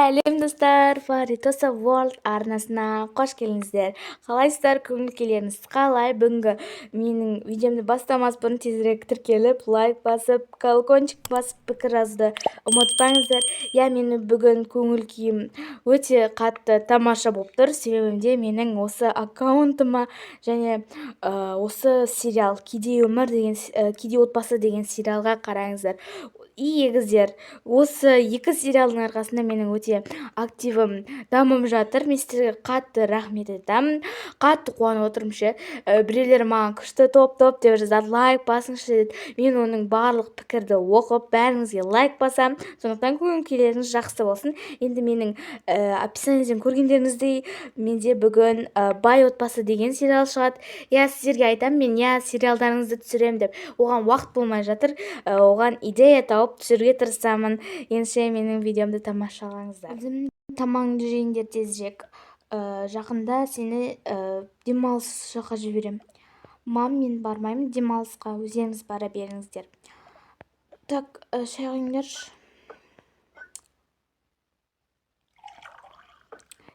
Сәлем достар, Фаритоса World арнасына қош келдіңіздер. Қалайсыздар, көңіл-күйлеріңіз қалай? Бүгінгі менің видеомды бастамас бұрын тезірек тіркеліп, лайк басып, колокольчик басып, пікір жазуды ұмытпаңыздар. Менің бүгін көңіл-күйім өте қатты тамаша болып тұр. Себебінде менің осы аккаунтыма және осы сериал Кедей отбасы деген сериалға қараңыздар. Егіздер, осы екі сериалдың арқасында менің өте активім дамып жатыр. Мен сіздерге қатты рахмет айтамын. Қатты қуанып отырмын ше. Біреулер маған күшті топ деп жазады, лайк басыңызшы деді. Мен оның барлық пікірді оқып, бәріңізге лайк басамын. Сондықтан көңіл-күйлеріңіз жақсы болсын. Енді менің описаниеден көргендеріңіздей, менде бүгін Бай отбасы деген сериал шығады. Сіздерге айтамын, мен сериалдарыңызды түсіремін деп. Оған уақыт болмай жатыр. Оған идея тауып түсіруге тырысамын. Ендеше менің видеомды тамашалаңыздар. Тамағыңды жеңдер тезірек. Жақында сені демалыс жаққа жіберем. Мен бармаймын демалысқа, өздеріңіз бара беріңіздер. Так, шай құйыңдаршы.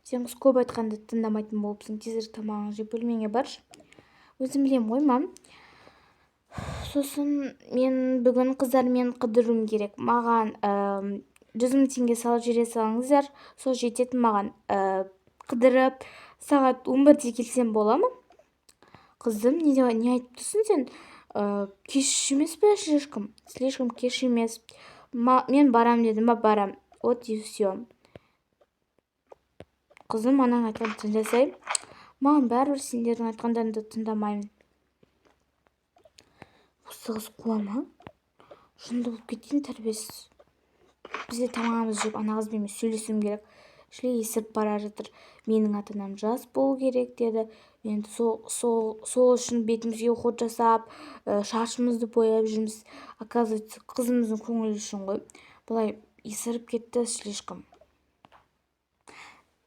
Сен көп айтқанды тыңдамайтын болыпсың. Тезірек тамағыңды жеп бөлмеңе баршы. Өзім білем ғой, мам. Сосын мен бүгін қыздармен қыдыруым керек. Маған 100 000 теңге салып жібере салыңыздар. Сол жететін маған. Қыдырып, сағат 11-де келсем бола ма? Қызым, не айтып тұрсың сен? Кеш емес пе слишком? Слишком кеш емес. Мен барам дедім ба, барам. Вот и все. Қызым, анаң айтқанды тыңдасай. Маған бәрібір сендердің айтқандарыңды тыңдамаймын. Осы қыз қуама? Жынды болып кеткен, тәрбиесіз. Бізде тамағымызды жеп, ана қызбен сөйлесуім керек. Шлей есіріп бара жатыр. Менің ата-анам жас болу керек деді. Енді сол үшін бетімізге ход жасап, шашымызды бояп жүрміз. Оказывается, қызымыздың көңілі үшін ғой. Бұлай есіріп кетті слишком.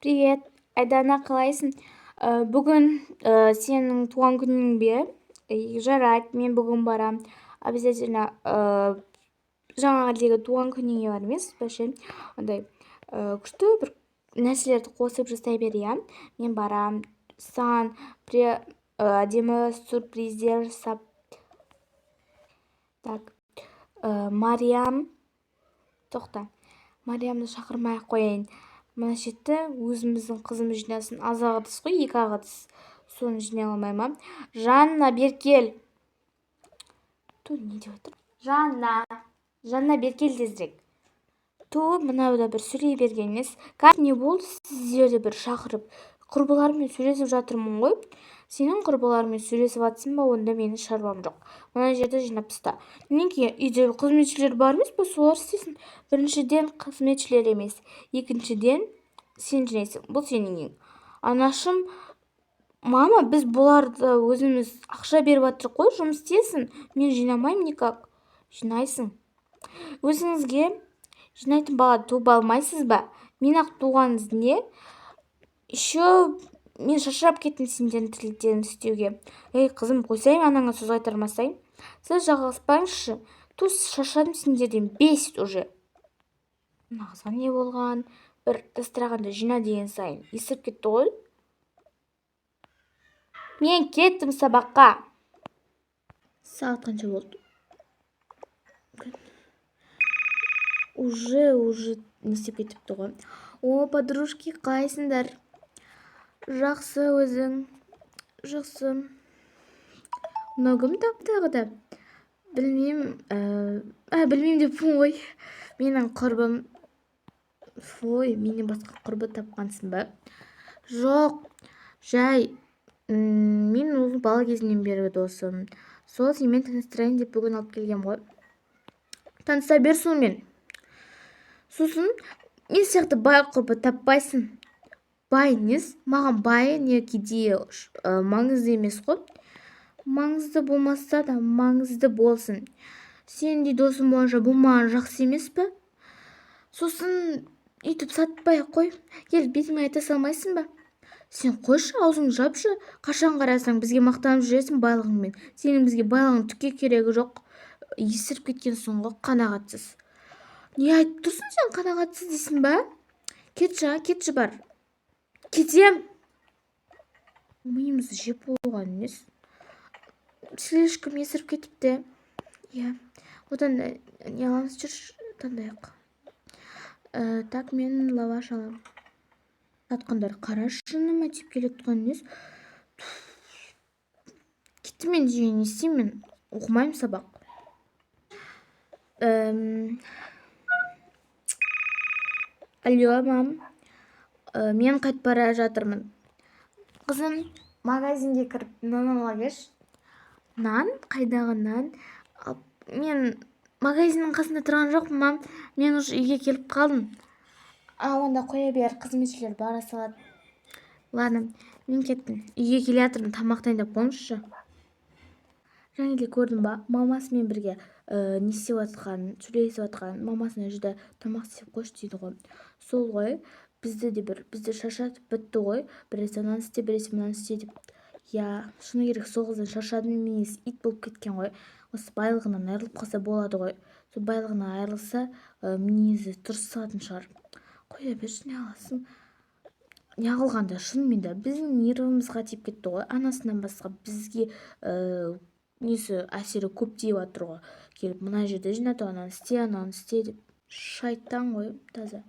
Привет, Айдана, қалайсың? Бүгін сенің туған күнің бе? Жарайды, мен бүгін барам. Обязательно жаңағыдегі туған күніңе бар емес, бәше. Ондай күшті бір нәрселерді қосып жасай бер, Мен барам. Саған әдемі сюрприздер жасап. Так, Мариям. Тоқта. Мариямды шақырмай-ақ қояйын. Мына шетті өзіміздің қызымыз жинасын. Аз ағыдыс қой, 2 ағыдыс. Соны жинай алмай ма? Жанна, беркел. Не деп отыр? Жанна, беркел тезірек. Мынау да бір сөйлей берген емес. Не болды сіздерді бір шақырып? Құрбыларыммен сөйлесіп жатырмын ғой. Сенің құрбыларымен сөйлесіп жатсың ба, онда менің шаруам жоқ. Мына жерді жинап таста. Неге үйде қызметшілер бар емес пе, солар істесін. Біріншіден қызметшілер емес. Екіншіден сен жинайсың. Бұл сенің ең. Анашым, мама, біз бұларды өзіміз ақша беріп жатыр қой, жұмыс істесін. Мен жинамаймын никак. Жинайсың. Өзіңізге жинайтын бала туып алмайсыз ба? Мен ақ туғаныңыз не? Еще мен шашырап кеттім сендердің тірліктеріңді істеуге. Қызым, қойсайын, анаңа сөз қайтармасайын. Сіз жағаласпаңызшы. Шашадым сендерден, бесит уже. Нағызға не болған? Бір тастырағанды жина деген сайын. Есіріп кетті ғой. Мен кеттім сабаққа. Сағат қанша болды? Уже не істеп кетіпті ғой. Подружки, қайсыңдар? Жақсы, өзің. Жақсы. Мынау кім таптағы да? Білмеймін деп ғой. Менің құрбым. Менен басқа құрбы тапқансың ба? Жоқ, жай. Мен ол бала кезінен бері досым. Сол сенімен таныстырайын деп бүгін алып келгем ғой. Таныса бер сонымен. Сосын, мен сияқты бай құрбы таппайсың. Бай нес? Маған бай не кедей маңызды емес қой. Маңызды болмаса да маңызды болсын. Сендей досым болғанша бұл маған жақсы емес пе? Сосын үйтіп сатпай қой. Кел, бетіме айта салмайсың ба? Сен қойшы, аузыңды жапшы. Қашан қарасаң бізге мақтанып жүресің байлығыңмен. Сенің бізге байлығың түкке керегі жоқ. Есіріп кеткен соңғы қанағатсыз. Не айтып тұрсың сен, қанағатсыз дейсің ба? кетші бар. Кетем. Миымызды жеп болған емес. Слишком есіріп кетіпті. Иә. Одан не аламыз, жүрші таңдайық. Так, мен лаваш алам. Сатқандар қарашыныма тиіп келетқан емес. Кетті, мен жүйен естеймін. Оқымайым сабақ. Алло, мам. Мен қайт бара жатырмын. Қызым, магазинге кіріп нан ала келші. Нан? Қайдағы нан? Мен магазиннің қасында тұрған жоқпын, мам. Мен уже үйге келіп қалдым. Онда қоя бер, қызметшілер бара салады. Ладно, мен кеттім. Үйге келе жатырмын, тамақ дайындап қойыңызшы. Және де көрдім ба, мамасымен бірге не істеп жатқанын, сөйлесіп жатқанын, мамасына жүдә тамақ істеп қойшы дейді ғой. Сол ғой, бізді шаршатып бітті ғой. Біресе мынаны істе, біресе мынаны істе деп. Я, шыны керек, сол қыздан шаршадым, емес, ит болып кеткен ғой. Осы байлығынан айырылып қалса болады ғой. Сол байлығынан айырылса, мінезі дұрыс салатын шығар. Қоя берші, не аласың? Не қылғанда шынымен де біздің нервымызға тиіп кетті ғой. Анасынан басқа бізге несі әсері көп тиіп жатыр ғой. Келіп мына жерде жинатып, ананы істе деп. Шайтан ғой таза.